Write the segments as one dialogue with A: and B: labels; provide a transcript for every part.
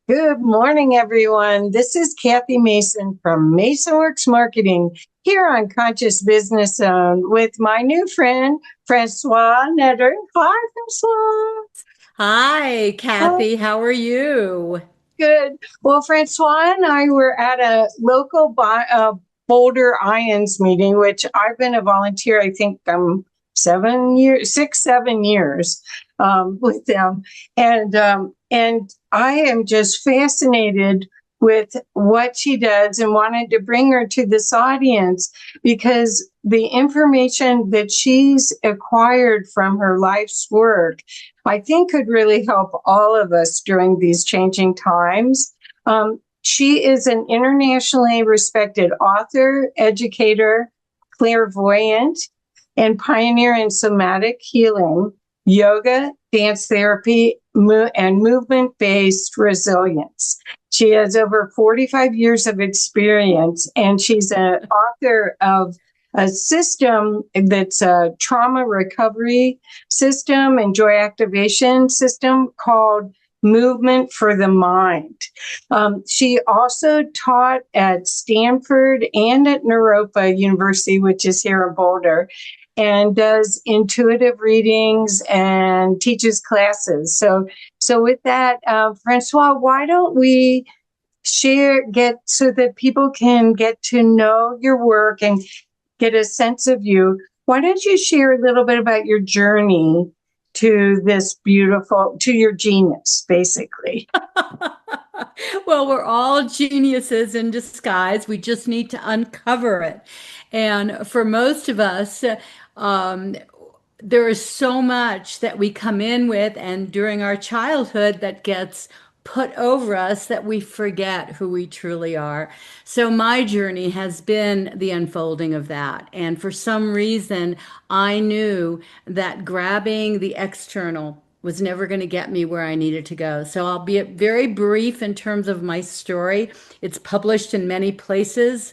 A: Good morning, everyone. This is Kathy Mason from MasonWorks Marketing here on Conscious Business Zone with my new friend, Françoise E. Hi, François.
B: Hi,
A: Oh,
B: Kathy. How are you?
A: good. Well, François and I were at a local Boulder Ions meeting, which I've been a volunteer, I think 7 years, 7 years with them. And I am just fascinated with what she does and wanted to bring her to this audience because the information that she's acquired from her life's work, I think could really help all of us during these changing times. She is an internationally respected author, educator, clairvoyant, and pioneer in somatic healing, yoga, dance therapy, and movement-based resilience. She has over 45 years of experience, and she's an author of a system that's a trauma recovery system and joy activation system called Movement for the Mind. She also taught at Stanford and at Naropa University, which is here in Boulder, and does intuitive readings and teaches classes. So with that, Francois, why don't we get so that people can get to know your work and get a sense of you? Why don't you share a little bit about your journey to to your genius, basically?
B: Well, we're all geniuses in disguise. We just need to uncover it. And for most of us, um, there is so much that we come in with, and during our childhood, that gets put over us that we forget who we truly are. So my journey has been the unfolding of that. And for some reason, I knew that grabbing the external was never going to get me where I needed to go. So I'll be very brief in terms of my story. It's published in many places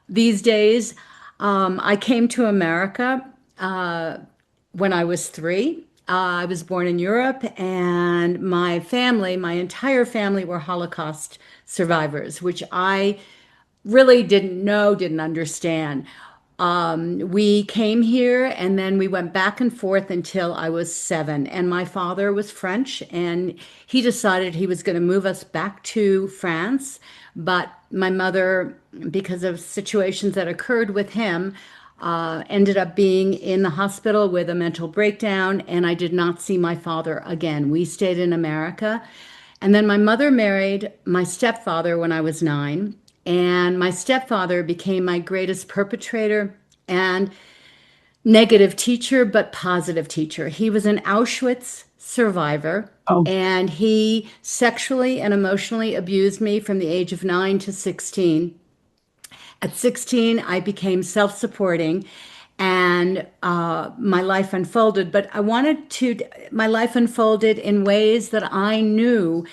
B: these days. I came to America when I was 3. I was born in Europe, and my entire family were Holocaust survivors, which I really didn't know, didn't understand. We came here and then we went back and forth until I was 7. And my father was French, and he decided he was going to move us back to France. But my mother, because of situations that occurred with him, ended up being in the hospital with a mental breakdown, and I did not see my father again. We stayed in America. And then my mother married my stepfather when I was 9. And my stepfather became my greatest perpetrator and negative teacher, but positive teacher. He was an Auschwitz survivor,
A: Oh,
B: and he sexually and emotionally abused me from the age of 9 to 16. At 16, I became self supporting, and my life unfolded. But my life unfolded in ways that I knew.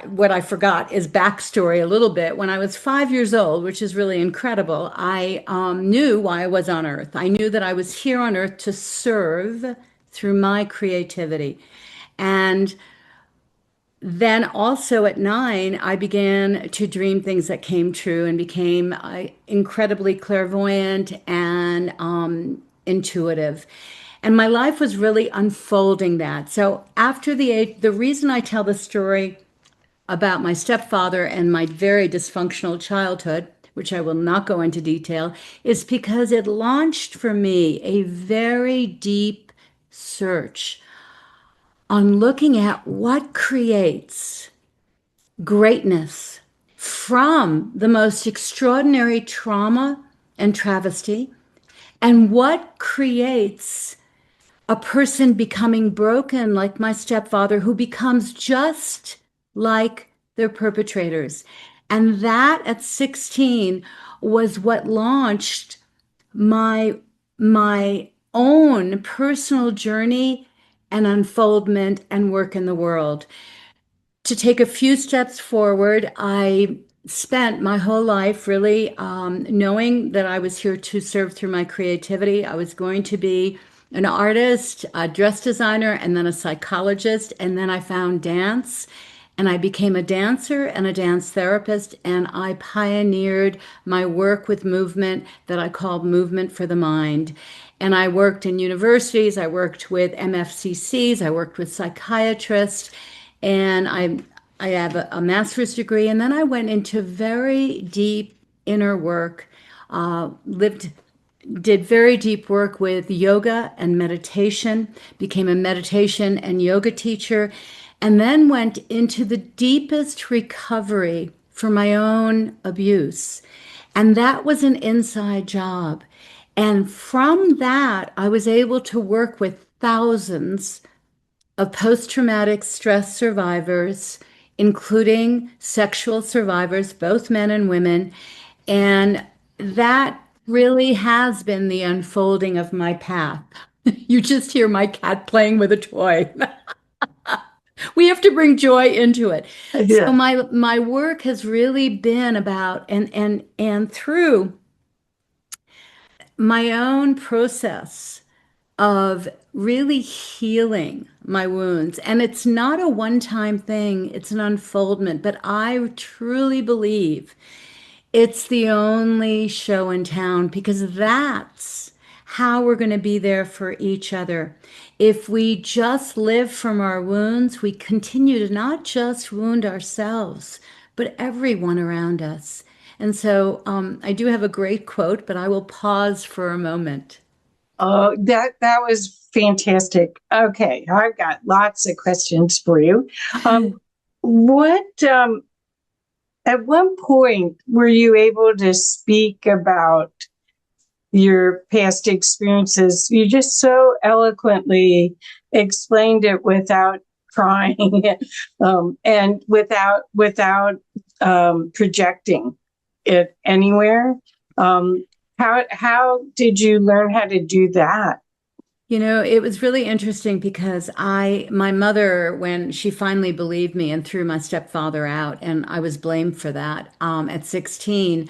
B: What I forgot is backstory a little bit. When I was 5 years old, which is really incredible, I knew why I was on Earth. I knew that I was here on Earth to serve through my creativity. And then also at 9, I began to dream things that came true and became incredibly clairvoyant and intuitive. And my life was really unfolding that. So after the reason I tell the story about my stepfather and my very dysfunctional childhood, which I will not go into detail, is because it launched for me a very deep search on looking at what creates greatness from the most extraordinary trauma and travesty, and what creates a person becoming broken, like my stepfather, who becomes just like their perpetrators. And that at 16 was what launched my my own personal journey and unfoldment and work in the world. To take a few steps forward, I spent my whole life really knowing that I was here to serve through my creativity. I was going to be an artist, a dress designer, and then a psychologist. And then I found dance. and I became a dancer and a dance therapist, and I pioneered my work with movement that I called Movement for the Mind. And I worked in universities, I worked with MFCCs, I worked with psychiatrists, and I have a master's degree, and then I went into very deep inner work, lived did very deep work with yoga and meditation, became a meditation and yoga teacher, and then went into the deepest recovery for my own abuse. And that was an inside job. And from that, I was able to work with thousands of post traumatic stress survivors, including sexual survivors, both men and women. And that really has been the unfolding of my path. You just hear my cat playing with a toy. We have to bring joy into it. So
A: Yeah.
B: my work has really been about and through my own process of really healing my wounds. And it's not a one-time thing, it's an unfoldment, but I truly believe it's the only show in town because that's how we're going to be there for each other. If we just live from our wounds, we continue to not just wound ourselves, but everyone around us. And so I do have a great quote, but I will pause for a moment.
A: Oh, that was fantastic. Okay, I've got lots of questions for you. What at one point were you able to speak about your past experiences? You just so eloquently explained it without crying, and without projecting it anywhere. How did you learn how to do that?
B: You know, it was really interesting because my mother, when she finally believed me and threw my stepfather out, and I was blamed for that, at 16,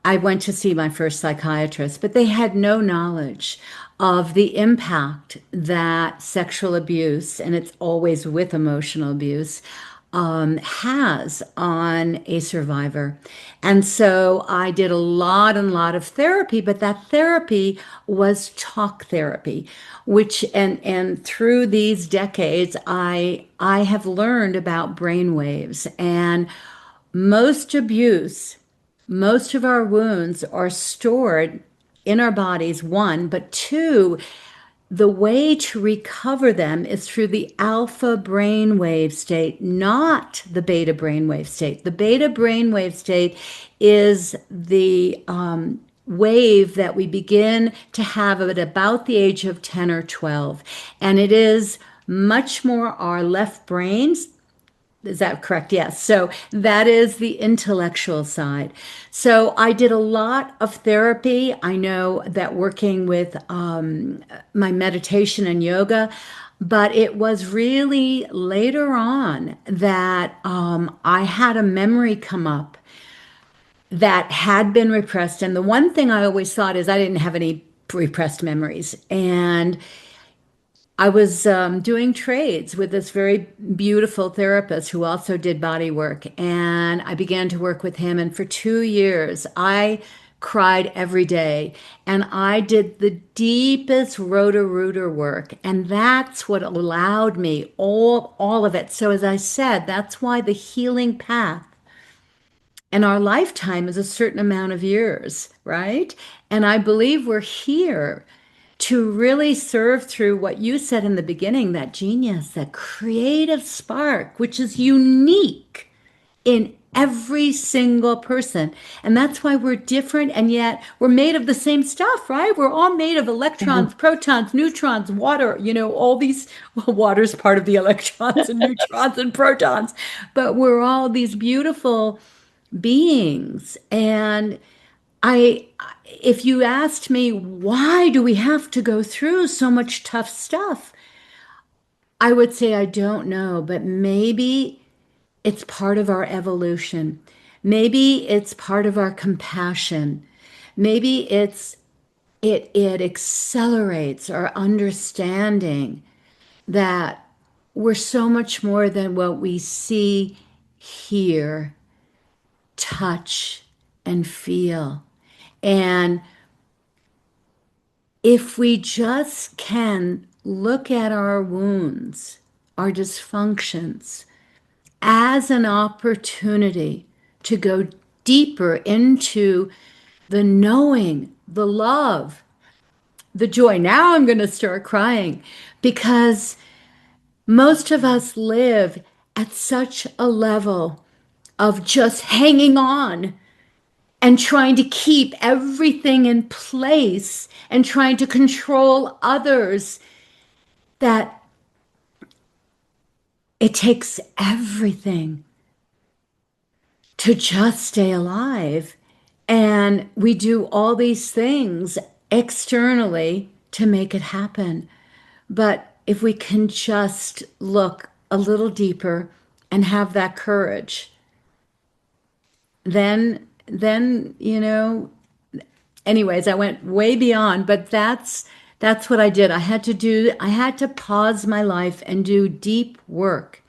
B: I went to see my first psychiatrist, but they had no knowledge of the impact that sexual abuse, and it's always with emotional abuse, has on a survivor. And so I did a lot and lot of therapy, but that therapy was talk therapy, which and through these decades, I have learned about brain waves and most abuse, most of our wounds are stored in our bodies, one, but two, the way to recover them is through the alpha brainwave state, not the beta brainwave state. The beta brainwave state is the wave that we begin to have at about the age of 10 or 12. And it is much more our left brains. Is that correct? Yes. So that is the intellectual side. So I did a lot of therapy. I know that working with my meditation and yoga, but it was really later on that I had a memory come up that had been repressed. And the one thing I always thought is I didn't have any repressed memories. And I was doing trades with this very beautiful therapist who also did body work. And I began to work with him. And for 2 years, I cried every day. And I did the deepest rotor-rooter work. And that's what allowed me all of it. So as I said, that's why the healing path and our lifetime is a certain amount of years, right? And I believe we're here to really serve through what you said in the beginning, that genius, that creative spark, which is unique in every single person. And that's why we're different, and yet we're made of the same stuff, right? We're all made of electrons, protons, neutrons, water, all these, well, water's part of the electrons and neutrons and protons, but we're all these beautiful beings. And I, if you asked me, why do we have to go through so much tough stuff? I would say, I don't know, but maybe it's part of our evolution. Maybe it's part of our compassion. Maybe it accelerates our understanding that we're so much more than what we see, hear, touch, and feel. And if we just can look at our wounds, our dysfunctions, as an opportunity to go deeper into the knowing, the love, the joy. Now I'm going to start crying because most of us live at such a level of just hanging on and trying to keep everything in place and trying to control others that it takes everything to just stay alive. And we do all these things externally to make it happen. But if we can just look a little deeper and have that courage, then, anyways, I went way beyond, but that's what I did. I had to pause my life and do deep work.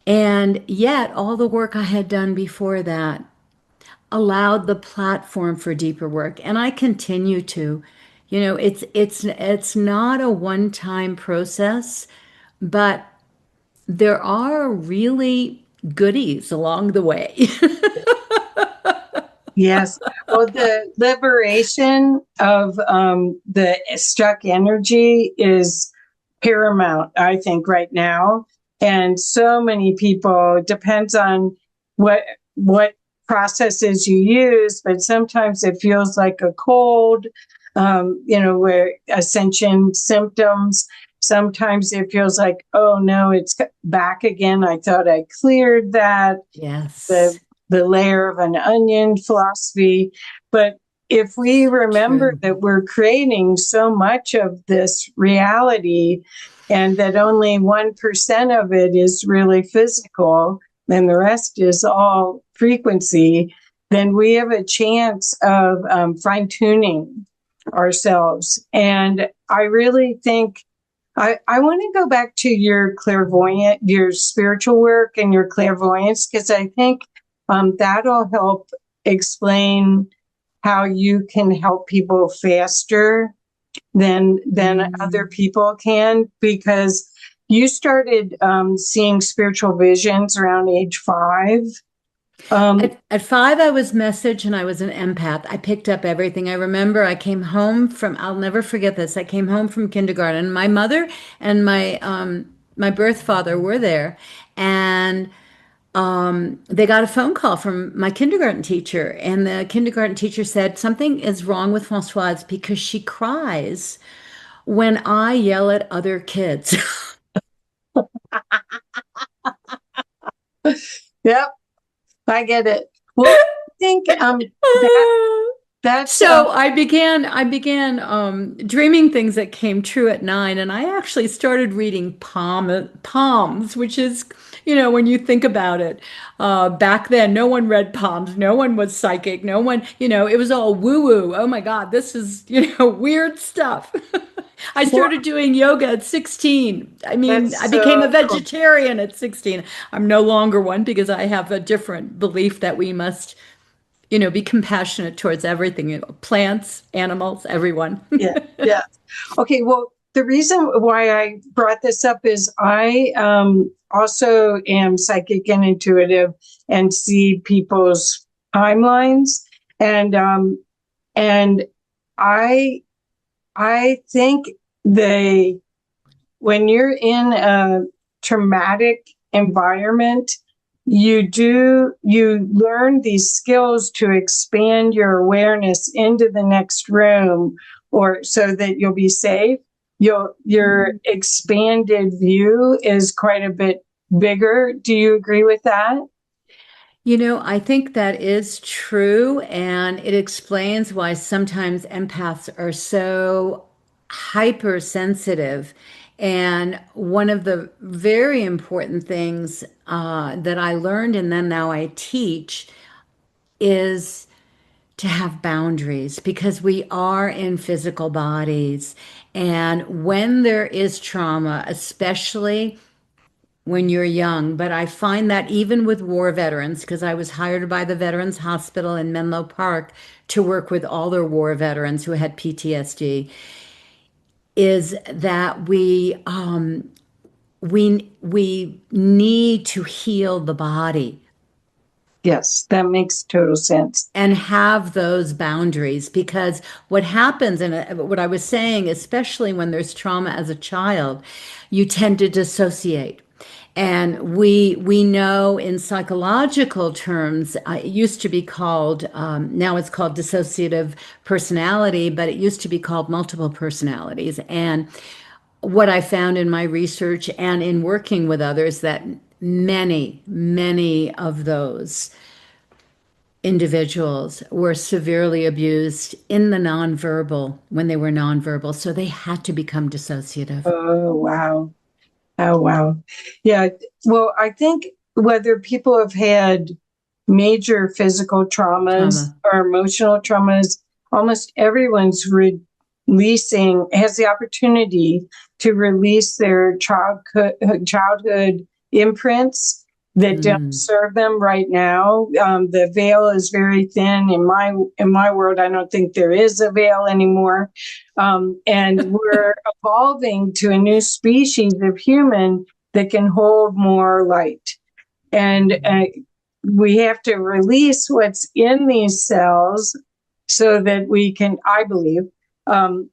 B: And yet all the work I had done before that allowed the platform for deeper work, and I continue to. It's not a one-time process, but there are really goodies along the way.
A: Yes. Well, the liberation of the stuck energy is paramount, I think, right now. And so many people, it depends on what processes you use, but sometimes it feels like a cold, where ascension symptoms. Sometimes it feels like, oh no, it's back again. I thought I cleared that.
B: Yes.
A: The layer of an onion philosophy. But if we remember
B: True.
A: that we're creating so much of this reality and that only 1% of it is really physical and the rest is all frequency, then we have a chance of fine tuning ourselves. And I really think I want to go back to your clairvoyant, your spiritual work and your clairvoyance, because I think that'll help explain how you can help people faster than other people can, because you started seeing spiritual visions around age 5.
B: At 5, I was message and I was an empath. I picked up everything. I remember I came home I'll never forget this. I came home from kindergarten. My mother and my birth father were there, and they got a phone call from my kindergarten teacher. And the kindergarten teacher said, something is wrong with Françoise because she cries when I yell at other kids.
A: Yep, I get it. Well, I think that's
B: So I began dreaming things that came true at 9, and I actually started reading palms, which is, when you think about it, back then no one read palms, no one was psychic, no one, it was all woo-woo. Oh my God, this is, weird stuff. I
A: well,
B: started doing yoga at 16. I mean,
A: that's
B: I became a
A: so cool.
B: vegetarian at 16. I'm no longer one because I have a different belief that we must be compassionate towards everything, plants, animals, everyone.
A: Yeah, yeah. Okay, well, the reason why I brought this up is I also am psychic and intuitive and see people's timelines, and and I I think they when you're in a traumatic environment, you learn these skills to expand your awareness into the next room, or so that you'll be safe. Your expanded view is quite a bit bigger. Do you agree with that?
B: I think that is true, and it explains why sometimes empaths are so hypersensitive. And one of the very important things that I learned and then now I teach is to have boundaries, because we are in physical bodies. And when there is trauma, especially when you're young, but I find that even with war veterans, because I was hired by the Veterans Hospital in Menlo Park to work with all their war veterans who had PTSD, is that we need to heal the body
A: Yes, that makes total sense.
B: and have those boundaries, because what happens, and what I was saying, especially when there's trauma as a child, you tend to dissociate. And we know in psychological terms, it used to be called, now it's called dissociative personality, but it used to be called multiple personalities. And what I found in my research and in working with others, that many of those individuals were severely abused in the nonverbal when they were nonverbal. So they had to become dissociative.
A: Oh, wow. Oh, wow. Yeah. Well, I think whether people have had major physical traumas
B: Trauma.
A: or emotional traumas, almost everyone's releasing, has the opportunity to release their childhood imprints that don't
B: Mm.
A: serve them right now. The veil is very thin in my world. I don't think there is a veil anymore, and we're evolving to a new species of human that can hold more light. And we have to release what's in these cells so that we can, I believe, um,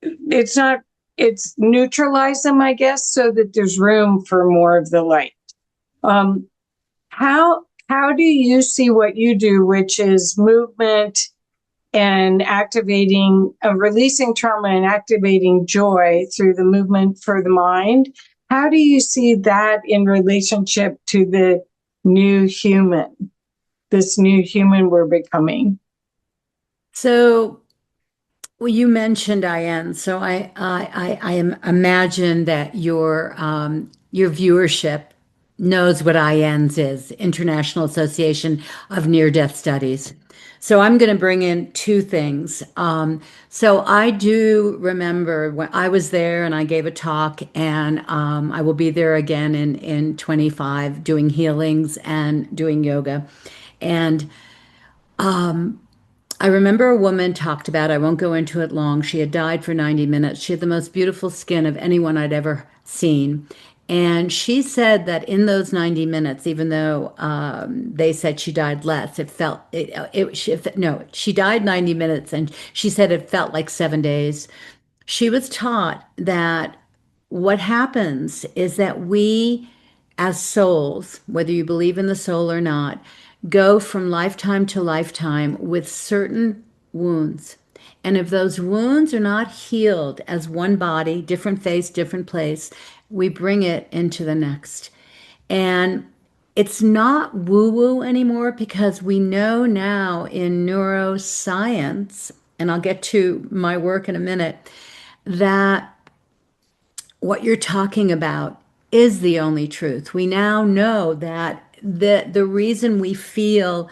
A: it's not, it's neutralize them, I guess, so that there's room for more of the light. Um, how do you see what you do, which is movement and activating, releasing trauma and activating joy through the movement for the mind? How do you see that in relationship to the new human, this new human we're becoming?
B: So, well, you mentioned IN, so I imagine that your viewership knows what INS is, International Association of Near-Death Studies. So I'm going to bring in two things. So I do remember when I was there and I gave a talk, and I will be there again in 25 doing healings and doing yoga. And I remember a woman talked about, I won't go into it long, she had died for 90 minutes. She had the most beautiful skin of anyone I'd ever seen. And she said that in those 90 minutes, even though they said she died less, it felt, no, she died 90 minutes, and she said it felt like 7 days. She was taught that what happens is that we, as souls, whether you believe in the soul or not, go from lifetime to lifetime with certain wounds. And if those wounds are not healed as one body, different face, different place, we bring it into the next. And it's not woo woo anymore, because we know now in neuroscience, and I'll get to my work in a minute, that what you're talking about is the only truth. We now know that the reason we feel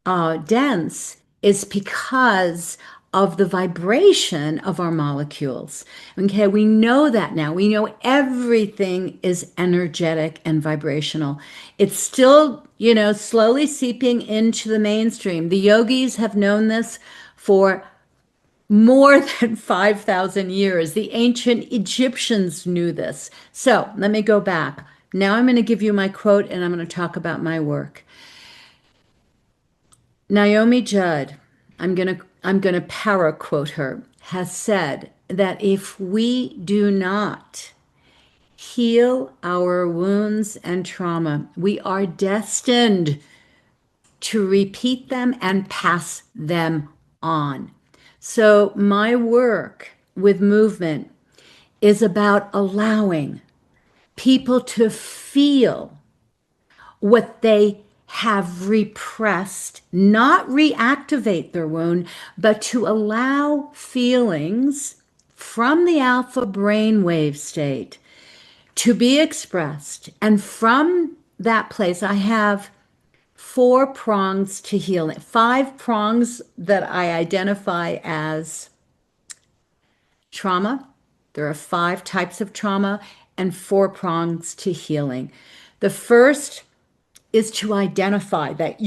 B: dense is because of the vibration of our molecules. Okay, we know that now. We know everything is energetic and vibrational. It's still, slowly seeping into the mainstream. The yogis have known this for more than 5,000 years. The ancient Egyptians knew this. So let me go back. Now I'm going to give you my quote, and I'm going to talk about my work. Naomi Judd, I'm going to para quote her, has said that if we do not heal our wounds and trauma, we are destined to repeat them and pass them on. So my work with movement is about allowing people to feel what they have repressed, not reactivate their wound, but to allow feelings from the alpha brainwave state to be expressed. And from that place, I have 4 prongs to heal it, 5 prongs that I identify as trauma. There are 5 types of trauma, and 4 prongs to healing. The first is to identify that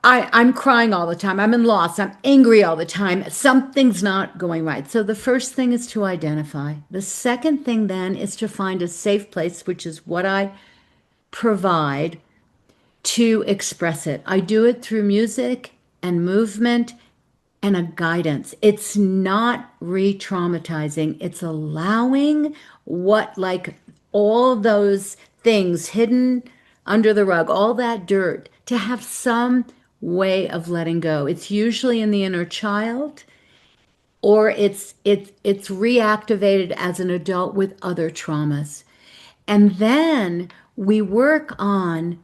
B: I'm crying all the time. I'm in loss. I'm angry all the time. Something's not going right. So the first thing is to identify. The second thing then is to find a safe place, which is what I provide, to express it. I do it through music and movement and a guidance. It's not re-traumatizing. It's allowing like all those things hidden under the rug, all that dirt, to have some way of letting go. It's usually in the inner child, or it's reactivated as an adult with other traumas. And then we work on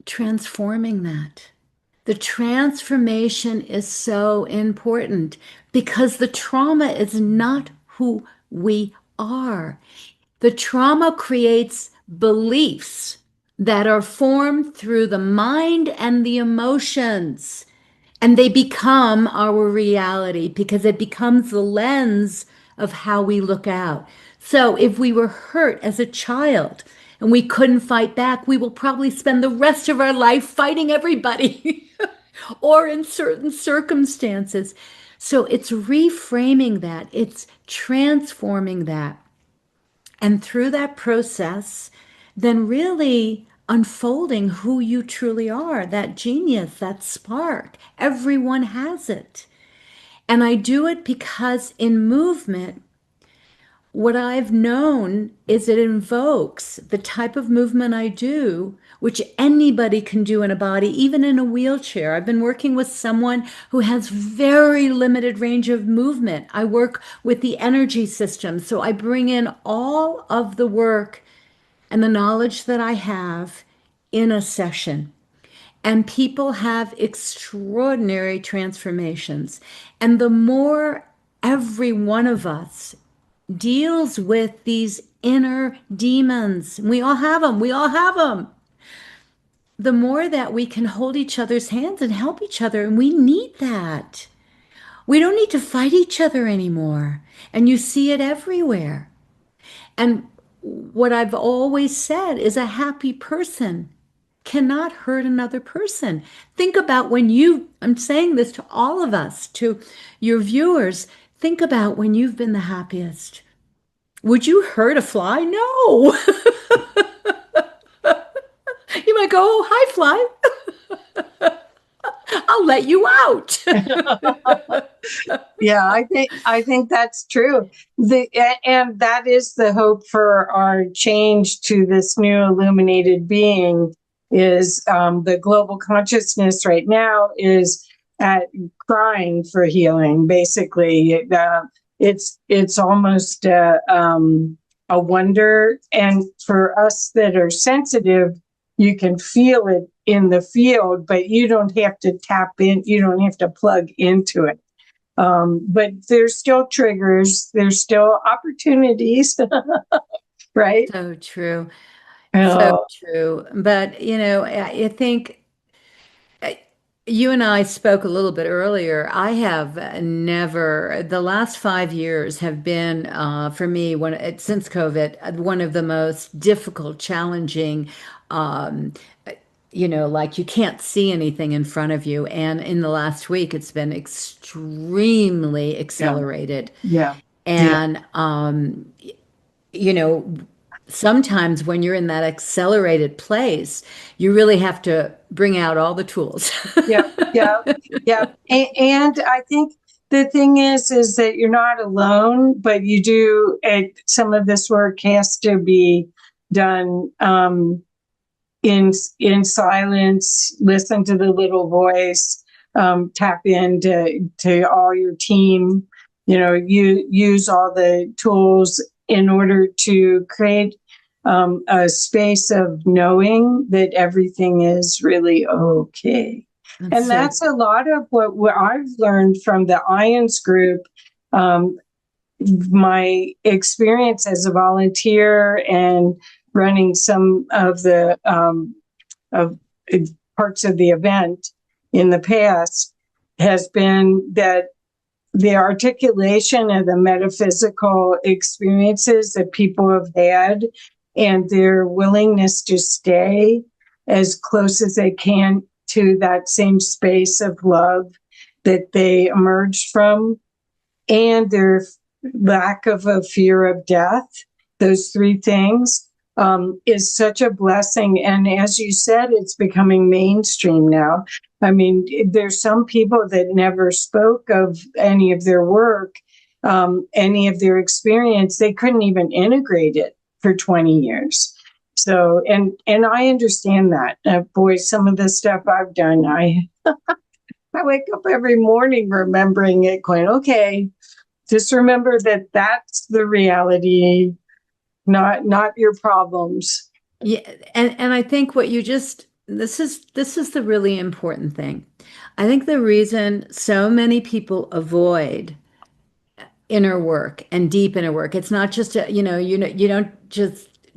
B: transforming that. The transformation is so important because the trauma is not who we are. The trauma creates beliefs that are formed through the mind and the emotions, and they become our reality because it becomes the lens of how we look out. So if we were hurt as a child and we couldn't fight back, we will probably spend the rest of our life fighting everybody or in certain circumstances. So it's reframing that, it's transforming that. And through that process, then really unfolding who you truly are, that genius, that spark. Everyone has it. And I do it because in movement, what I've known is it invokes the type of movement I do, which anybody can do in a body, even in a wheelchair. I've been working with someone who has very limited range of movement. I work with the energy system. So I bring in all of the work and the knowledge that I have in a session. And people have extraordinary transformations. And the more every one of us deals with these inner demons, we all have them, the more that we can hold each other's hands and help each other. And we need that. We don't need to fight each other anymore. And you see it everywhere. And what I've always said is a happy person cannot hurt another person. Think about I'm saying this to all of us, to your viewers, think about when you've been the happiest. Would you hurt a fly? No. You might go, oh, hi, fly. I'll let you out.
A: Yeah, I think that's true. And that is the hope for our change to this new illuminated being is the global consciousness right now is at crying for healing. Basically, it's almost a wonder, and for us that are sensitive, you can feel it in the field, but you don't have to tap in. You don't have to plug into it. But there's still triggers. There's still opportunities, right?
B: So true. So
A: Oh,
B: true. But, I think you and I spoke a little bit earlier. I have never, the last 5 years have been, for me, since COVID, one of the most difficult, challenging, like you can't see anything in front of you. And in the last week, it's been extremely accelerated.
A: yeah.
B: And, you know, sometimes when you're in that accelerated place, you really have to bring out all the tools.
A: Yeah, yeah, yeah. And I think the thing is that you're not alone, but you do, some of this work has to be done in silence. Listen to the little voice, tap into to all your team. You use all the tools in order to create a space of knowing that everything is really okay. And that's a lot of what I've learned from the IONS group. My experience as a volunteer and running some of the of parts of the event in the past has been that the articulation of the metaphysical experiences that people have had and their willingness to stay as close as they can to that same space of love that they emerged from, and their lack of a fear of death, those three things, is such a blessing. And as you said, it's becoming mainstream now. I mean, there's some people that never spoke of any of their work, any of their experience. They couldn't even integrate it for 20 years. So, and I understand that. Boy, some of the stuff I've done, I wake up every morning remembering it, going, okay, just remember that that's the reality, not your problems.
B: Yeah, and I think what you just this is the really important thing. I think the reason so many people avoid inner work and deep inner work, it's not just you don't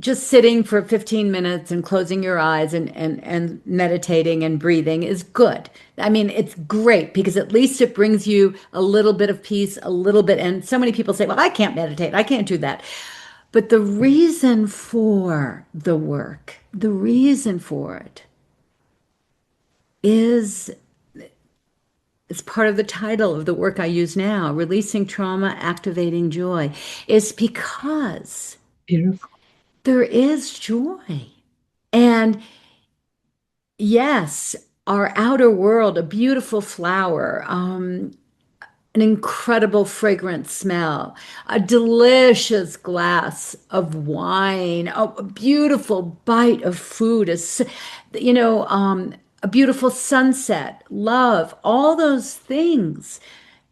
B: just sitting for 15 minutes and closing your eyes and meditating and breathing is good. I mean, it's great because at least it brings you a little bit of peace, a little bit. And so many people say, well, I can't meditate. I can't do that. But the reason for the work, the reason for it is it's part of the title of the work I use now, Releasing Trauma, Activating Joy, is because
A: Beautiful.
B: there is joy. And yes, our outer world, a beautiful flower, an incredible fragrant smell, a delicious glass of wine, a beautiful bite of food, a beautiful sunset, love, all those things.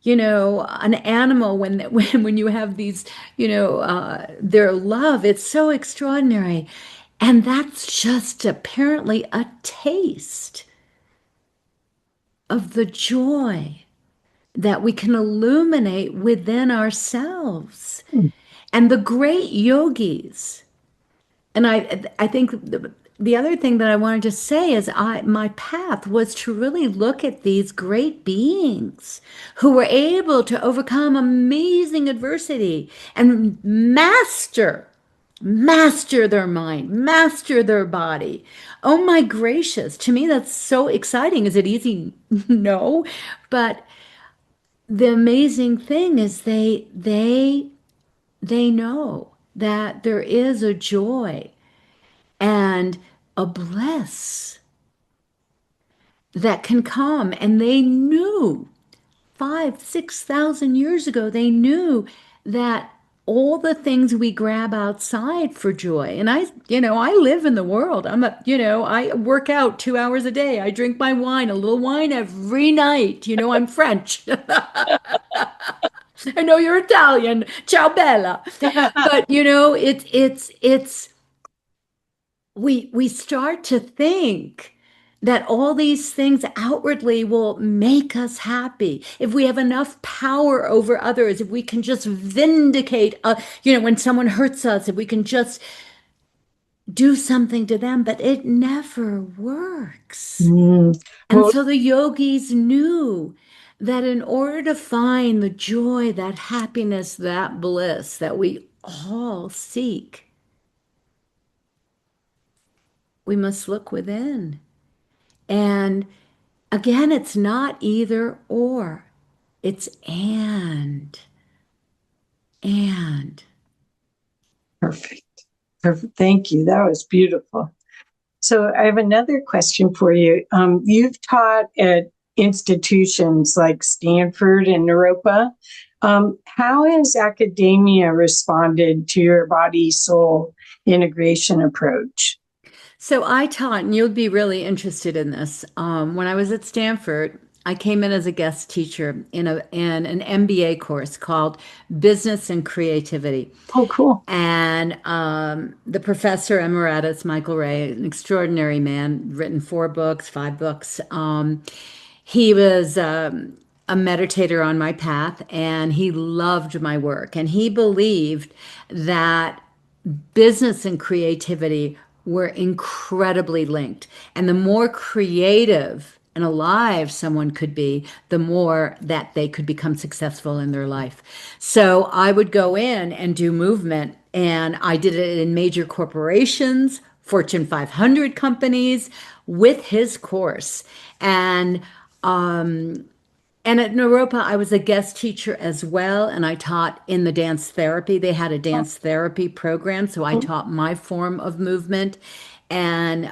B: An animal when you have these, their love, it's so extraordinary. And that's just apparently a taste of the joy that we can illuminate within ourselves. And the great yogis, and I think the other thing that I wanted to say is my path was to really look at these great beings who were able to overcome amazing adversity and master their mind, master their body. Oh my gracious, to me that's so exciting. Is it easy? No, but the amazing thing is they know that there is a joy and a bliss that can come, and they knew 5, 6,000 years ago, they knew that all the things we grab outside for joy. And I live in the world. I work out 2 hours a day. I drink my wine, a little wine every night. I'm French. I know you're Italian. Ciao bella. But it's we start to think that all these things outwardly will make us happy if we have enough power over others, if we can just vindicate, when someone hurts us, if we can just do something to them, but it never works. And
A: Well,
B: so the yogis knew that in order to find the joy, that happiness, that bliss that we all seek, we must look within. And again, it's not either or, it's and.
A: perfect. Perfect. Thank you. That was beautiful. So I have another question for you. You've taught at institutions like Stanford and Naropa. How has academia responded to your body soul integration approach?
B: So I taught, and you'll be really interested in this. When I was at Stanford, I came in as a guest teacher in an MBA course called Business and Creativity.
A: Oh, cool.
B: And the professor emeritus, Michael Ray, an extraordinary man, written 4 books, 5 books. He was a meditator on my path, and he loved my work. And he believed that business and creativity were incredibly linked. And the more creative and alive someone could be, the more that they could become successful in their life. So I would go in and do movement, and I did it in major corporations, Fortune 500 companies with his course. And and at Naropa, I was a guest teacher as well, and I taught in the dance therapy. They had a dance therapy program, so I taught my form of movement. And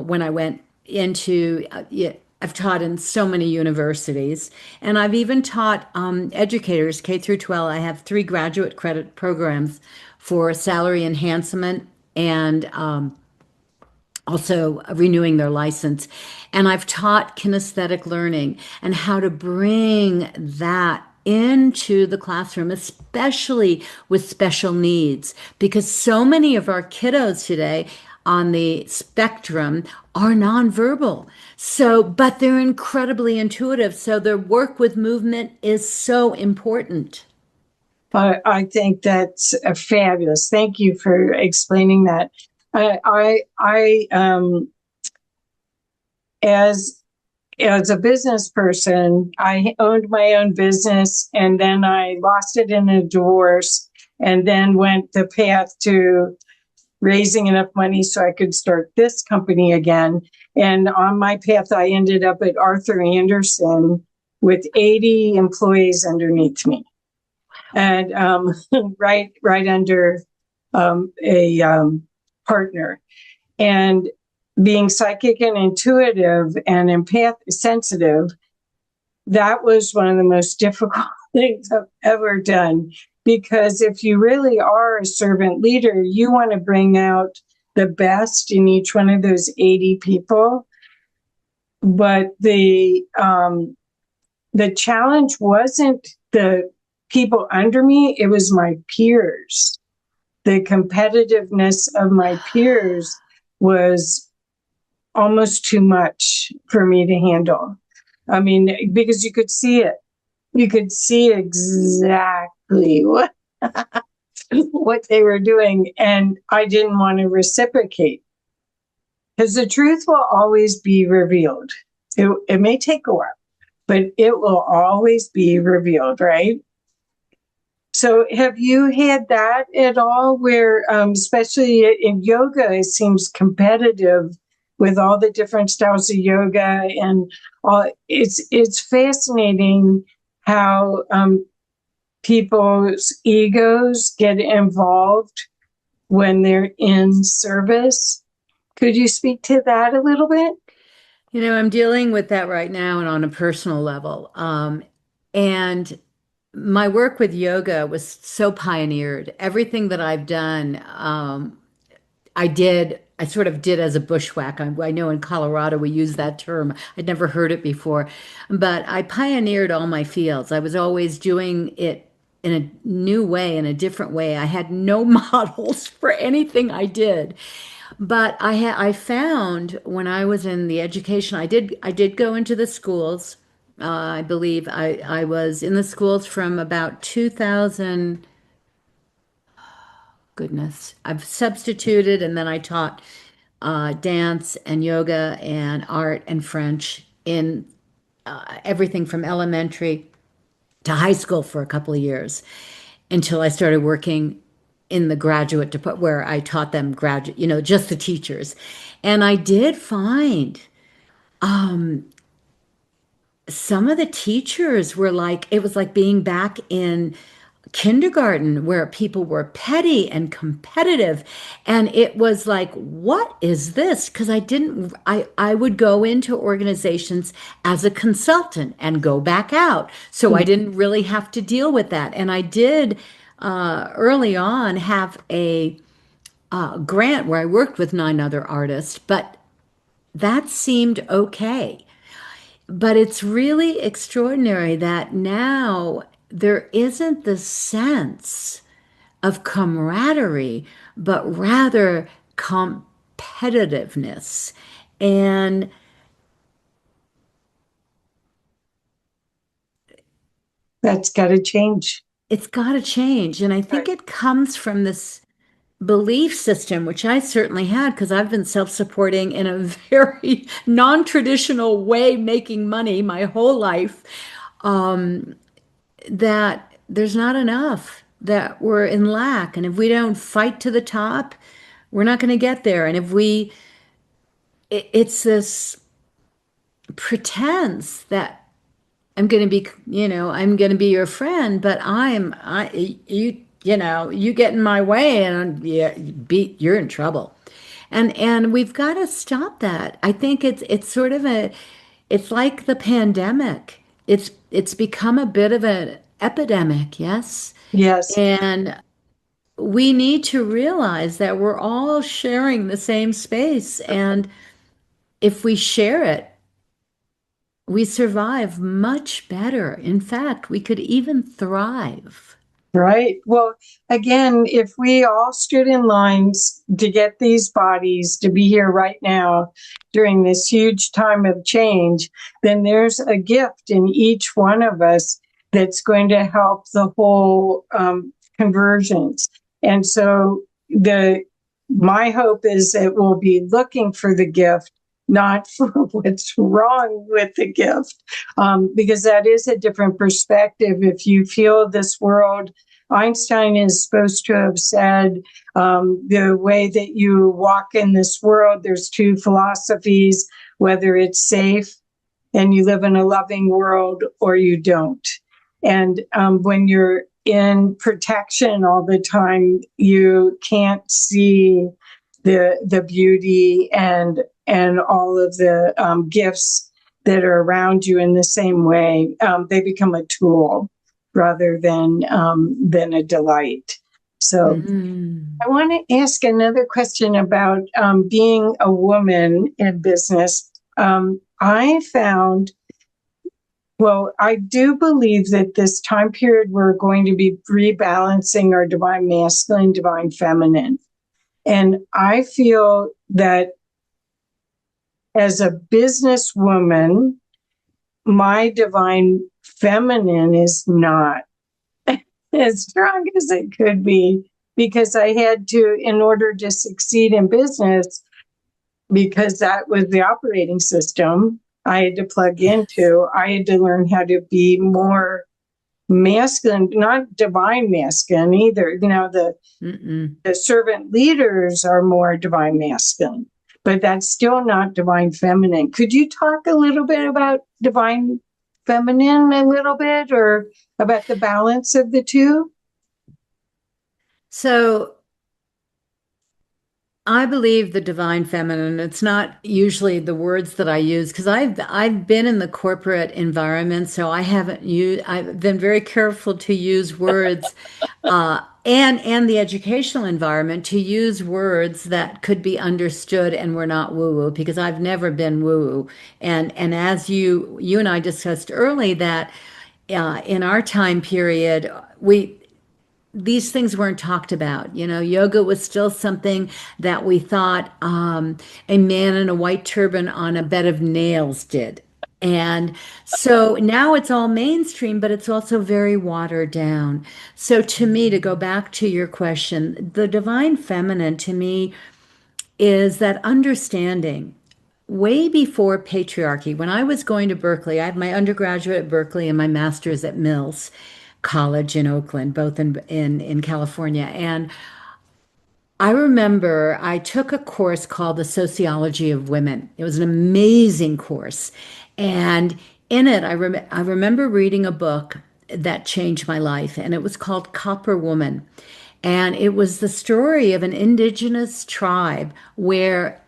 B: when I went into, yeah, I've taught in so many universities, and I've even taught educators K through 12. I have 3 graduate credit programs for salary enhancement and also renewing their license. And I've taught kinesthetic learning and how to bring that into the classroom, especially with special needs, because so many of our kiddos today on the spectrum are nonverbal. So, but they're incredibly intuitive. So their work with movement is so important.
A: I think that's fabulous. Thank you for explaining that. As a business person, I owned my own business, and then I lost it in a divorce, and then went the path to raising enough money so I could start this company again. And on my path, I ended up at Arthur Andersen with 80 employees underneath me, and right under a partner. And being psychic and intuitive and empath sensitive, that was one of the most difficult things I've ever done. Because if you really are a servant leader, you want to bring out the best in each one of those 80 people. But the challenge wasn't the people under me, it was my peers. The competitiveness of my peers was almost too much for me to handle. I mean, because you could see it. You could see exactly what they were doing, and I didn't want to reciprocate. Because the truth will always be revealed. It may take a while, but it will always be revealed, right? So have you had that at all where, especially in yoga, it seems competitive with all the different styles of yoga, and it's fascinating how people's egos get involved when they're in service. Could you speak to that a little bit?
B: I'm dealing with that right now and on a personal level. And my work with yoga was so pioneered. Everything that I've done, I sort of did as a bushwhack. I know in Colorado we use that term. I'd never heard it before, but I pioneered all my fields. I was always doing it in a new way, in a different way. I had no models for anything I did. But I found when I was in the education, I did go into the schools. I believe I was in the schools from about 2000. Goodness, I've substituted, and then I taught dance and yoga and art and French in everything from elementary to high school for a couple of years until I started working in the graduate department where I taught them graduate, just the teachers. And I did find some of the teachers were like, it was like being back in kindergarten where people were petty and competitive. And it was like, what is this? Because I would go into organizations as a consultant and go back out. So I didn't really have to deal with that. And I did early on have a grant where I worked with 9 other artists, but that seemed okay. But it's really extraordinary that now there isn't the sense of camaraderie, but rather competitiveness. And
A: That's got to change.
B: it's got to change. And I think
A: Right.
B: it comes from this. belief system, which I certainly had because I've been self-supporting in a very non-traditional way, making money my whole life, that there's not enough, that we're in lack. And if we don't fight to the top, we're not going to get there. And if we, it's this pretense that I'm going to be, I'm going to be your friend, but you get in my way and you're in trouble. And we've got to stop that. I think it's sort of it's like the pandemic. It's become a bit of an epidemic, yes?
A: Yes.
B: And we need to realize that we're all sharing the same space. And if we share it, we survive much better. In fact, we could even thrive.
A: Right. Well, again, if we all stood in lines to get these bodies to be here right now during this huge time of change, then there's a gift in each one of us that's going to help the whole convergence. And so my hope is that we'll be looking for the gift, not for what's wrong with the gift, because that is a different perspective. If you feel this world, Einstein is supposed to have said, the way that you walk in this world, there's two philosophies, whether it's safe and you live in a loving world or you don't. And when you're in protection all the time, you can't see the beauty and all of the gifts that are around you in the same way. They become a tool rather than a delight. So I want to ask another question about being a woman in business. I found, well, I do believe that this time period we're going to be rebalancing our divine masculine, divine feminine. And I feel that as a businesswoman, my divine feminine is not as strong as it could be, because I had to, in order to succeed in business, because that was the operating system I had to plug into, I had to learn how to be more masculine, not divine masculine either. The servant leaders are more divine masculine, but that's still not divine feminine. Could you talk a little bit about divine feminine a little bit, or about the balance of the two?
B: So I believe the divine feminine. It's not usually the words that I use because I've been in the corporate environment, so I've been very careful to use words, and the educational environment, to use words that could be understood and were not woo-woo, because I've never been woo-woo. And as you and I discussed early, that in our time period, these things weren't talked about. Yoga was still something that we thought a man in a white turban on a bed of nails did. And so now it's all mainstream, but it's also very watered down. So to me, to go back to your question, the divine feminine to me is that understanding way before patriarchy. When I was going to Berkeley, I had my undergraduate at Berkeley and my master's at Mills College in Oakland, both in California. And I remember I took a course called The Sociology of Women. It was an amazing course. And in it, I remember reading a book that changed my life, and it was called Copper Woman. And it was the story of an indigenous tribe where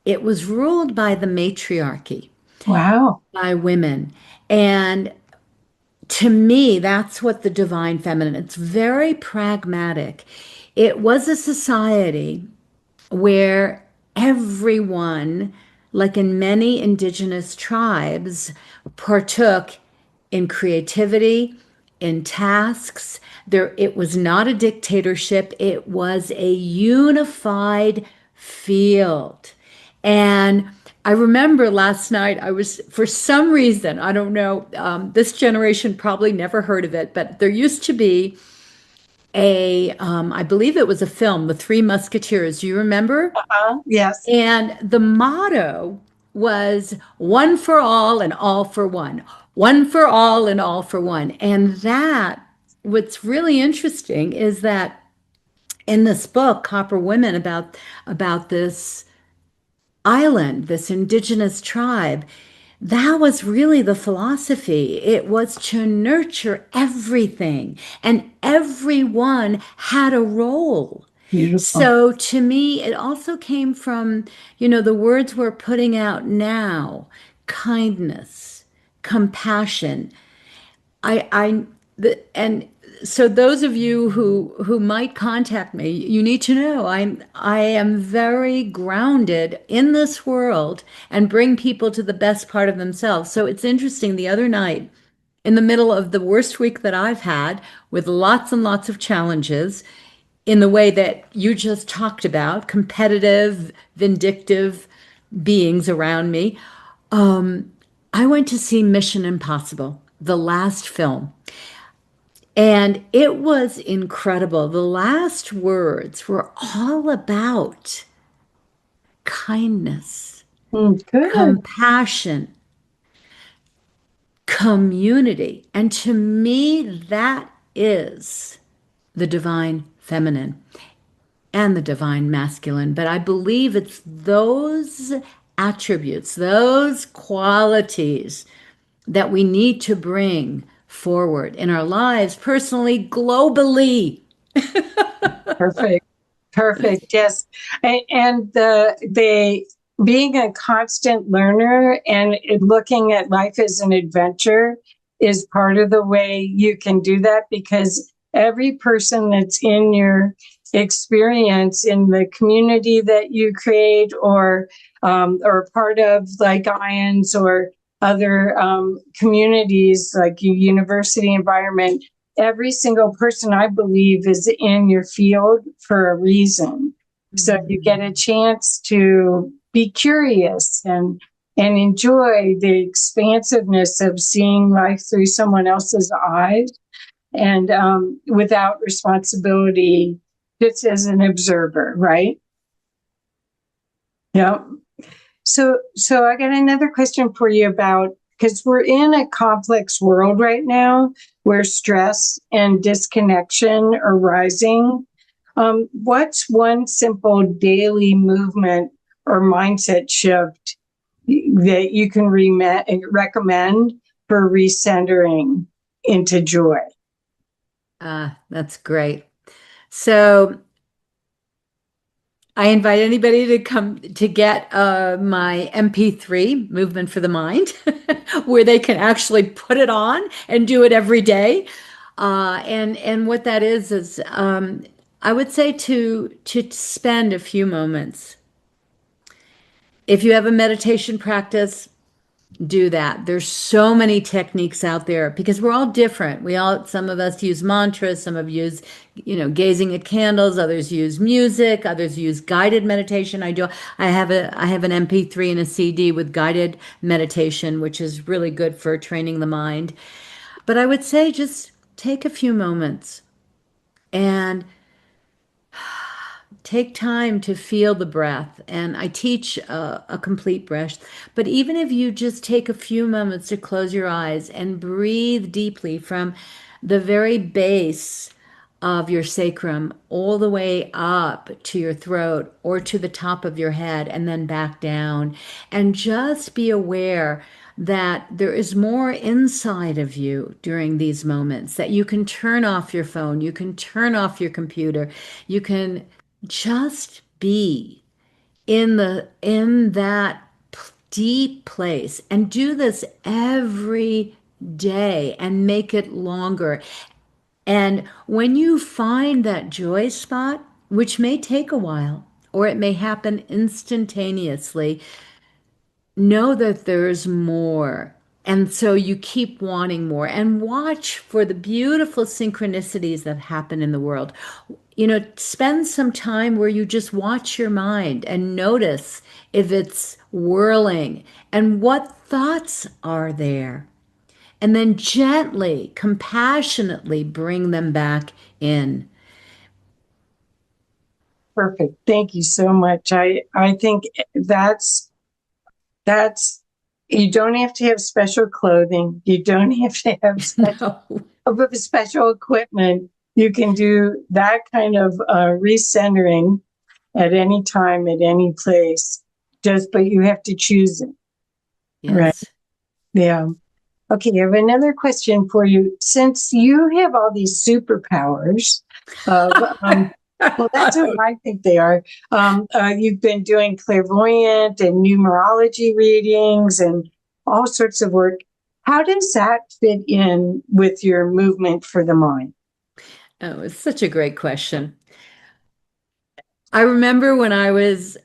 B: it was ruled by the matriarchy.
A: Wow.
B: By women. And to me, that's what the divine feminine, it's very pragmatic. It was a society where everyone, like in many indigenous tribes, partook in creativity, in tasks. It was not a dictatorship. It was a unified field. And I remember last night, for some reason, I don't know, this generation probably never heard of it, but there used to be I believe it was a film, The Three Musketeers. Do you remember?
A: Yes.
B: And the motto was one for all and all for one. One for all and all for one. And that, what's really interesting is that in this book, Copper Women, about this island, this indigenous tribe, that was really the philosophy. It was to nurture everything, and everyone had a role.
A: Beautiful.
B: So to me, it also came from, the words we're putting out now: kindness, compassion. And so those of you who might contact me, you need to know I am very grounded in this world and bring people to the best part of themselves. So it's interesting, the other night, in the middle of the worst week that I've had, with lots and lots of challenges, in the way that you just talked about, competitive, vindictive beings around me, I went to see Mission Impossible, the last film. And it was incredible. The last words were all about kindness,
A: Good.
B: compassion, community. And to me, that is the divine feminine and the divine masculine. But I believe it's those attributes, those qualities that we need to bring forward in our lives, personally, globally.
A: Perfect. Perfect. Yes. And the being a constant learner and looking at life as an adventure is part of the way you can do that, because every person that's in your experience in the community that you create, or part of, like IONS or other communities like your university environment, every single person, I believe, is in your field for a reason. So you get a chance to be curious and enjoy the expansiveness of seeing life through someone else's eyes, and without responsibility, just as an observer, right? Yeah. So I got another question for you about, because we're in a complex world right now where stress and disconnection are rising. What's one simple daily movement or mindset shift that you can recommend for recentering into joy?
B: That's great. So I invite anybody to come to get my MP3, Movement for the Mind, where they can actually put it on and do it every day. And what that is I would say to spend a few moments. If you have a meditation practice, do that. There's so many techniques out there because we're all different. Some of us use mantras, some of use, gazing at candles, others use music, others use guided meditation. I have an MP3 and a CD with guided meditation, which is really good for training the mind. But I would say just take a few moments and take time to feel the breath. And I teach a complete breath. But even if you just take a few moments to close your eyes and breathe deeply from the very base of your sacrum all the way up to your throat or to the top of your head and then back down, and just be aware that there is more inside of you during these moments, that you can turn off your phone, you can turn off your computer, you can just be in that deep place, and do this every day and make it longer. And when you find that joy spot, which may take a while or it may happen instantaneously, know that there's more. And so you keep wanting more, and watch for the beautiful synchronicities that happen in the world. Spend some time where you just watch your mind and notice if it's whirling and what thoughts are there. And then gently, compassionately bring them back in.
A: Perfect. Thank you so much. I think that's you don't have to have special clothing. You don't have to have
B: No.
A: special equipment. You can do that kind of recentering at any time, at any place. But you have to choose it, right?
B: Yes.
A: Yeah. Okay, I have another question for you. Since you have all these superpowers of, well, that's what I think they are. You've been doing clairvoyant and numerology readings and all sorts of work. How does that fit in with your movement for the mind?
B: Oh, it's such a great question. I remember when I was,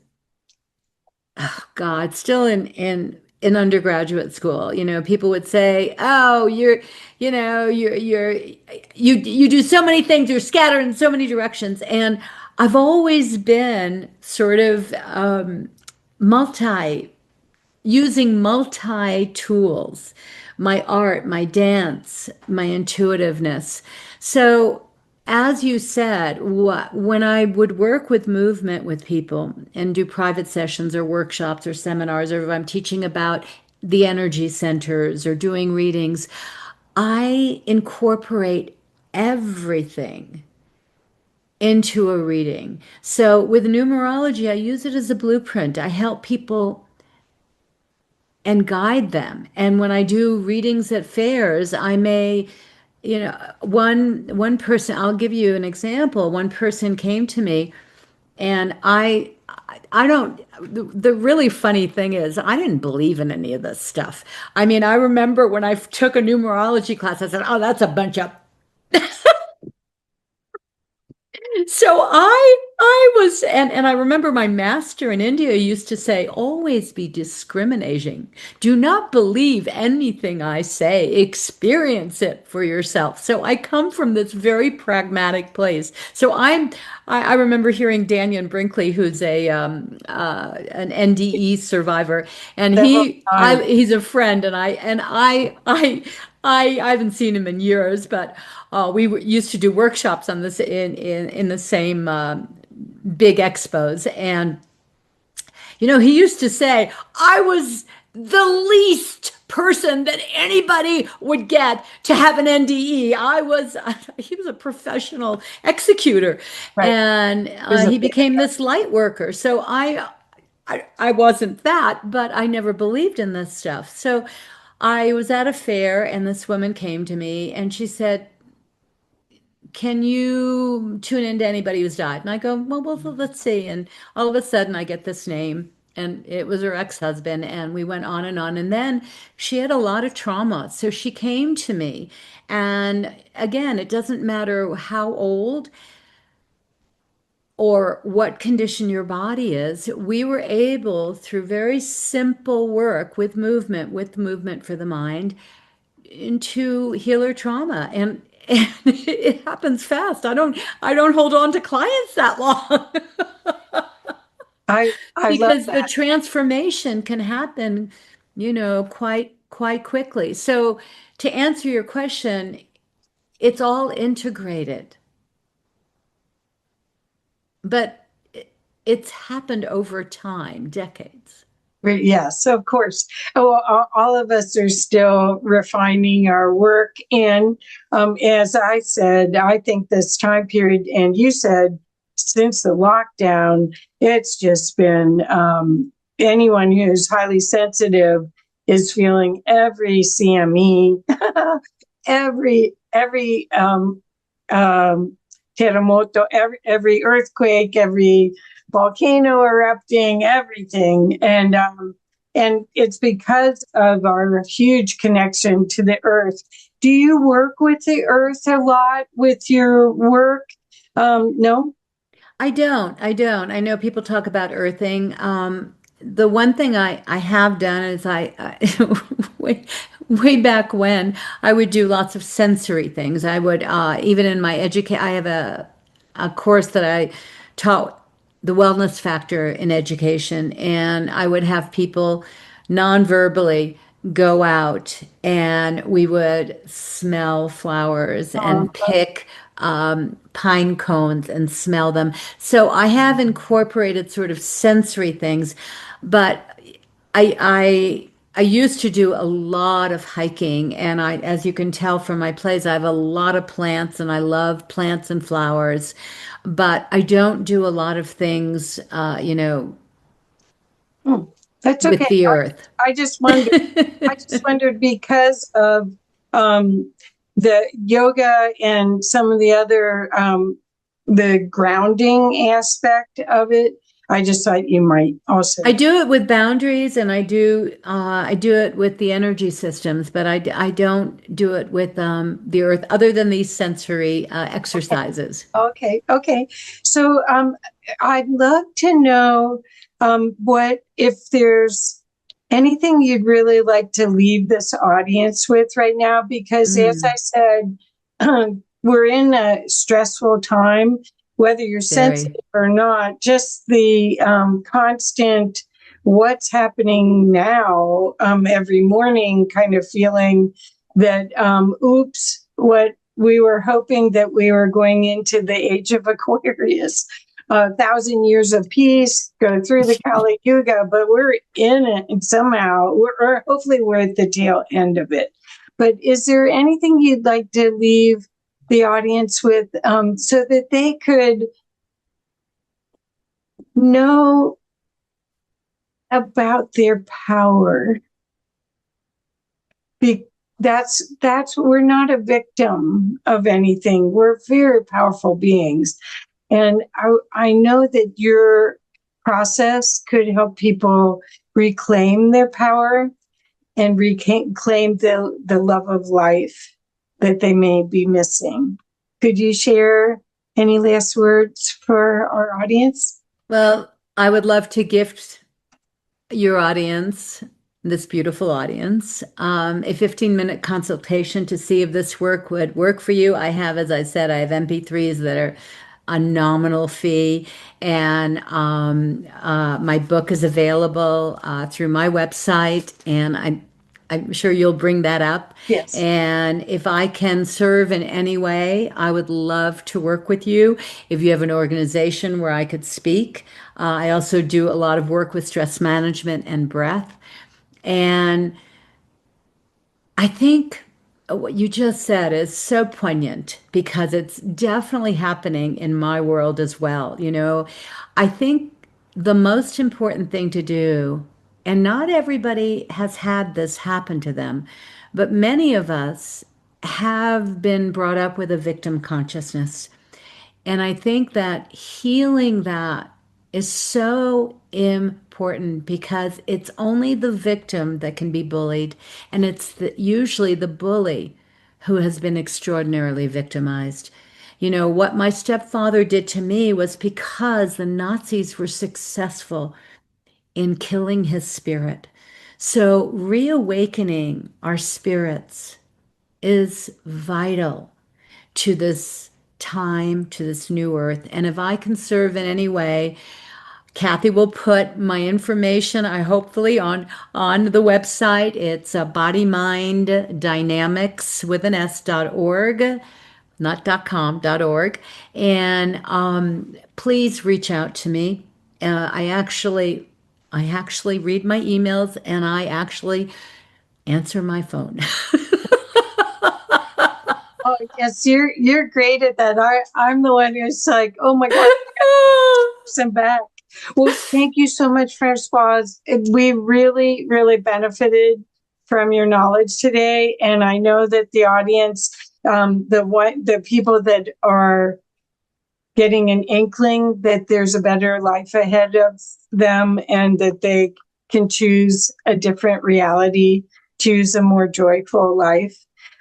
B: oh God, still in undergraduate school, people would say, "Oh, you do so many things, you're scattered in so many directions." And I've always been sort of multi using multi tools, my art, my dance, my intuitiveness. So, as you said, when I would work with movement with people and do private sessions or workshops or seminars, or if I'm teaching about the energy centers or doing readings, I incorporate everything into a reading. So with numerology, I use it as a blueprint. I help people and guide them. And when I do readings at fairs, I may, one person, I'll give you an example. One person came to me and I don't, the really funny thing is I didn't believe in any of this stuff. I mean, I remember when I took a numerology class, I said, "Oh, that's a bunch of." So I was and I remember my master in India used to say, "Always be discriminating. Do not believe anything I say. Experience it for yourself." So I come from this very pragmatic place. So I remember hearing Daniel Brinkley, who's a an NDE survivor, and
A: Several times.
B: he's a friend, and I haven't seen him in years, but used to do workshops on this in the same big expos. And, he used to say, I was the least person that anybody would get to have an NDE. He was a professional executor,
A: Right.
B: and
A: There's a
B: he
A: big
B: became this light worker. So I wasn't that, but I never believed in this stuff. So I was at a fair and this woman came to me and she said, "Can you tune into anybody who's died?" And I go, well, let's see. And all of a sudden I get this name and it was her ex-husband and we went on and on. And then she had a lot of trauma. So she came to me. And again, it doesn't matter how old or what condition your body is, we were able, through very simple work with movement for the mind, to heal her trauma. And it happens fast. I don't hold on to clients that long
A: I love
B: because the
A: that.
B: transformation can happen, quite quickly. So to answer your question, it's all integrated. But it's happened over time, decades.
A: Right, yes, of course. Oh, well, all of us are still refining our work. And as I said, I think this time period, and you said since the lockdown, it's just been anyone who's highly sensitive is feeling every CME, every terremoto, every earthquake, every volcano erupting, everything. And it's because of our huge connection to the earth. Do you work with the earth a lot with your work? No?
B: I know people talk about earthing. The one thing I have done is way, way back when I would do lots of sensory things. I would, even in my I have a course that I taught the wellness factor in education, and I would have people non-verbally go out and we would smell flowers
A: Um,
B: and pick pine cones and smell them. So I have incorporated sort of sensory things, but I used to do a lot of hiking, and as you can tell from my plays, I have a lot of plants, and I love plants and flowers, but I don't do a lot of things,
A: Hmm. That's
B: with
A: okay.
B: the earth.
A: I just wondered. I just wondered because of um, the yoga and some of the other the grounding aspect of it. I just thought you might also.
B: I do it with boundaries, and I do it with the energy systems, but I don't do it with the earth, other than these sensory exercises.
A: Okay, okay. So I'd love to know what if there's anything you'd really like to leave this audience with right now, because as I
B: Mm,
A: said, we're in a stressful time, whether you're
B: very.
A: sensitive or not, just the constant what's happening now every morning kind of feeling that, oops, what we were hoping that we were going into the age of Aquarius, 1,000 years of peace, go through the Kali Yuga, but we're in it and somehow, or hopefully we're at the tail end of it. But is there anything you'd like to leave the audience with so that they could know about their power? Be, that's we're not a victim of anything. We're very powerful beings. And I know that your process could help people reclaim their power and reclaim the love of life that they may be missing. Could you share any last words for our audience?
B: Well, I would love to gift your audience, this beautiful audience, a 15-minute consultation to see if this work would work for you. I have, as I said, I have MP3s that are a nominal fee, and my book is available through my website, and I'm sure you'll bring that up.
A: Yes.
B: And if I can serve in any way, I would love to work with you. If you have an organization where I could speak, I also do a lot of work with stress management and breath. And I think what you just said is so poignant because it's definitely happening in my world as well. I think the most important thing to do, and not everybody has had this happen to them, but many of us have been brought up with a victim consciousness. And I think that healing that is so important because it's only the victim that can be bullied, and it's usually the bully who has been extraordinarily victimized. What my stepfather did to me was because the Nazis were successful in killing his spirit. So, reawakening our spirits is vital to this time, to this new earth. And if I can serve in any way, Kathy will put my information, I hopefully on the website. It's Body Mind Dynamics with an S.org, not .com, .org. And please reach out to me. I actually read my emails, and I actually answer my phone.
A: Oh yes, you're great at that. I'm the one who's like, oh my God, send back. Well, thank you so much, Françoise. We really, really benefited from your knowledge today, and I know that the audience, the people that are getting an inkling that there's a better life ahead of them, and that they can choose a different reality, choose a more joyful life.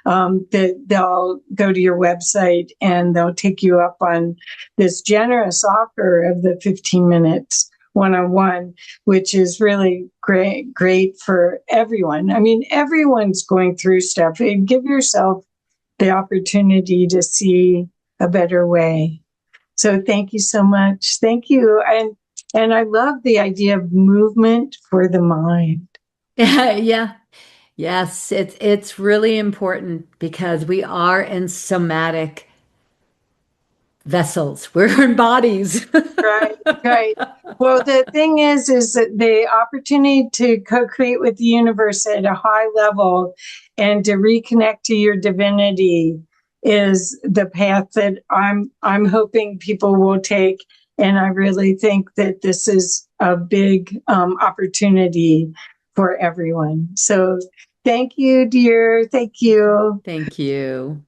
A: That they'll go to your website and they'll take you up on this generous offer of the 15 minutes one-on-one, which is really great for everyone. I mean, everyone's going through stuff. Give yourself the opportunity to see a better way. So thank you so much. Thank you. And I love the idea of movement for the mind.
B: Yeah. Yes, it's really important because we are in somatic vessels. We're in bodies.
A: Right, right. Well, the thing is that the opportunity to co-create with the universe at a high level and to reconnect to your divinity is the path that I'm hoping people will take. And I really think that this is a big opportunity for everyone. So thank you, dear. Thank you.
B: Thank you.